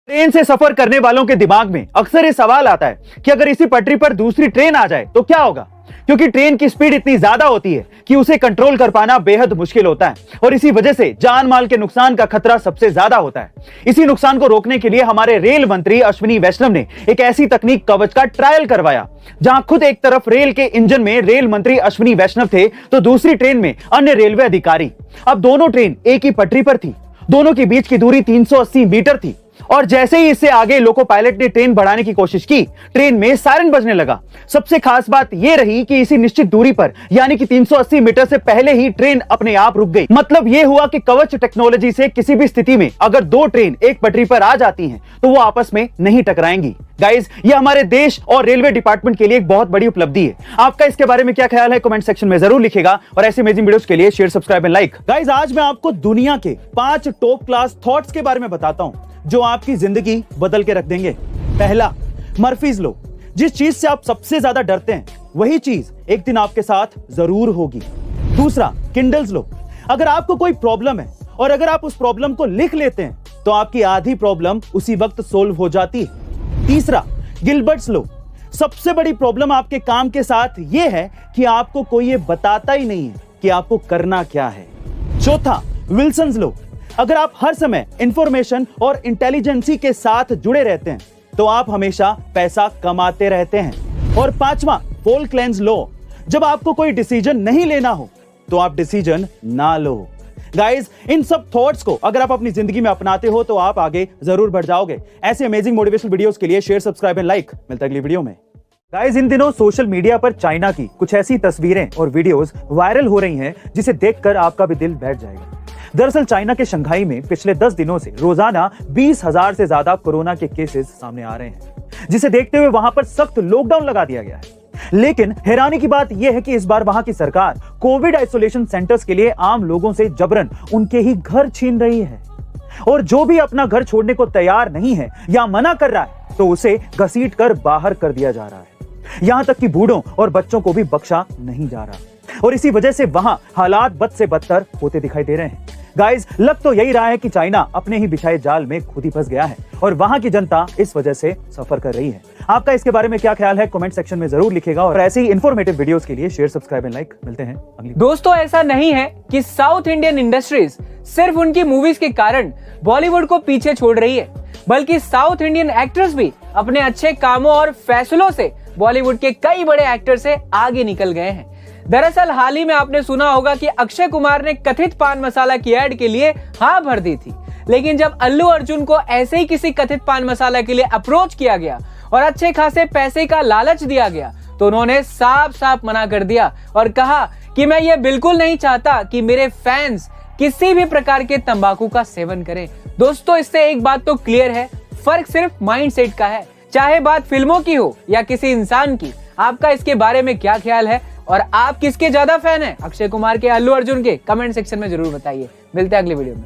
Train से सफर करने वालों के दिमाग में अक्सर ये सवाल आता है कि अगर इसी पटरी पर दूसरी ट्रेन आ जाए तो क्या होगा, क्योंकि ट्रेन की स्पीड इतनी ज्यादा होती है कि उसे कंट्रोल कर पाना बेहद मुश्किल होता है और इसी वजह से जान माल के नुकसान का खतरा सबसे ज्यादा होता है। इसी नुकसान को रोकने के लिए हमारे रेल मंत्री अश्विनी वैष्णव ने एक ऐसी तकनीक कवच का ट्रायल करवाया, जहां खुद एक तरफ रेल के इंजन में रेल मंत्री अश्विनी वैष्णव थे तो दूसरी ट्रेन में अन्य रेलवे अधिकारी। अब दोनों ट्रेन एक ही पटरी पर थी, दोनों के बीच की दूरी 380 मीटर थी और जैसे ही इससे आगे लोको पायलट ने ट्रेन बढ़ाने की कोशिश की, ट्रेन में सायरन बजने लगा। सबसे खास बात यह रही कि इसी निश्चित दूरी पर यानी कि 380 मीटर से पहले ही ट्रेन अपने आप रुक गई। मतलब यह हुआ कि कवच टेक्नोलॉजी से किसी भी स्थिति में अगर दो ट्रेन एक पटरी पर आ जाती हैं तो वो आपस में नहीं टकराएंगी। गाइस, ये हमारे देश और रेलवे डिपार्टमेंट के लिए एक बहुत बड़ी उपलब्धि है। आपका इसके बारे में क्या ख्याल है कमेंट सेक्शन में जरूर लिखिएगा और ऐसे अमेजिंग वीडियोस के लिए share, subscribe and like. Guys, आज मैं आपको दुनिया के 5 टॉप क्लास थॉट्स के बारे में बताता हूं जो आपकी जिंदगी बदल के रख देंगे। पहला, मर्फीज लॉ। जिस चीज से आप सबसे ज्यादा डरते हैं वही चीज एक दिन आपके साथ जरूर होगी। दूसरा, किंडल्स लॉ। अगर आपको कोई प्रॉब्लम है और अगर आप उस प्रॉब्लम को लिख लेते हैं तो आपकी आधी प्रॉब्लम उसी वक्त सोल्व हो जाती है। तीसरा, गिलबर्ट्स लॉ। सबसे बड़ी प्रॉब्लम आपके काम के साथ यह है कि आपको कोई ये बताता ही नहीं है कि आपको करना क्या है। चौथा, विल्सन्स लॉ। अगर आप हर समय इंफॉर्मेशन और इंटेलिजेंसी के साथ जुड़े रहते हैं तो आप हमेशा पैसा कमाते रहते हैं। और पांचवा, फोल्कलैंड्स लॉ। जब आपको कोई डिसीजन नहीं लेना हो तो आप डिसीजन ना लो। गाइस, इन सब थॉट्स को अगर आप अपनी जिंदगी में अपनाते हो तो आप आगे जरूर बढ़ जाओगे। ऐसे अमेजिंग मोटिवेशनल वीडियोस के लिए शेयर, सब्सक्राइब एंड लाइक। मिलता है अगली वीडियो में। गाइस, इन दिनों सोशल मीडिया पर चाइना की कुछ ऐसी तस्वीरें और वीडियोस वायरल हो रही हैं जिसे देखकर आपका भी दिल बैठ जाएगा। दरअसल चाइना के शंघाई में पिछले 10 दिनों से रोजाना 20,000 से ज्यादा कोरोना के केसेस सामने आ रहे हैं, जिसे देखते हुए वहां पर सख्त लॉकडाउन लगा दिया गया है। लेकिन हैरानी की बात यह है कि इस बार वहां की सरकार कोविड आइसोलेशन सेंटर्स के लिए आम लोगों से जबरन उनके ही घर छीन रही है और जो भी अपना घर छोड़ने को तैयार नहीं है या मना कर रहा है तो उसे घसीट कर बाहर कर दिया जा रहा है। यहां तक कि बूढ़ों और बच्चों को भी बख्शा नहीं जा रहा और इसी वजह से वहां हालात बद से बदतर होते दिखाई दे रहे हैं। गाइस, लग तो यही रहा है कि चाइना अपने ही बिछाए जाल में खुद ही फंस गया है और वहां की जनता इस वजह से सफर कर रही है। आपका इसके बारे में क्या ख्याल है कमेंट सेक्शन में जरूर लिखिएगा और ऐसे ही इंफॉर्मेटिव वीडियोस के लिए शेयर, सब्सक्राइब एंड लाइक। मिलते हैं अगली। दोस्तों, ऐसा नहीं है कि साउथ इंडियन इंडस्ट्रीज सिर्फ उनकी मूवीज के कारण बॉलीवुड को पीछे छोड़ रही है, बल्कि साउथ इंडियन एक्टर्स भी अपने अच्छे कामों और फैसलों से बॉलीवुड के कई बड़े एक्टर से आगे निकल गए हैं। दरअसल हाल ही में आपने सुना होगा कि अक्षय कुमार ने कथित पान मसाला की एड के लिए हाँ भर दी थी, लेकिन जब अल्लू अर्जुन को ऐसे ही किसी कथित पान मसाला के लिए अप्रोच किया गया और अच्छे खासे पैसे का लालच दिया गया तो उन्होंने साफ साफ मना कर दिया और कहा कि मैं ये बिल्कुल नहीं चाहता कि मेरे फैंस किसी भी प्रकार के तंबाकू का सेवन करें। दोस्तों, इससे एक बात तो क्लियर है, फर्क सिर्फ माइंडसेट का है। चाहे बात फिल्मों की हो या किसी इंसान की, आपका इसके बारे में क्या ख्याल है और आप किसके ज्यादा फैन हैं, अक्षय कुमार के, अल्लू अर्जुन के? कमेंट सेक्शन में जरूर बताइए। मिलते हैं अगली वीडियो में।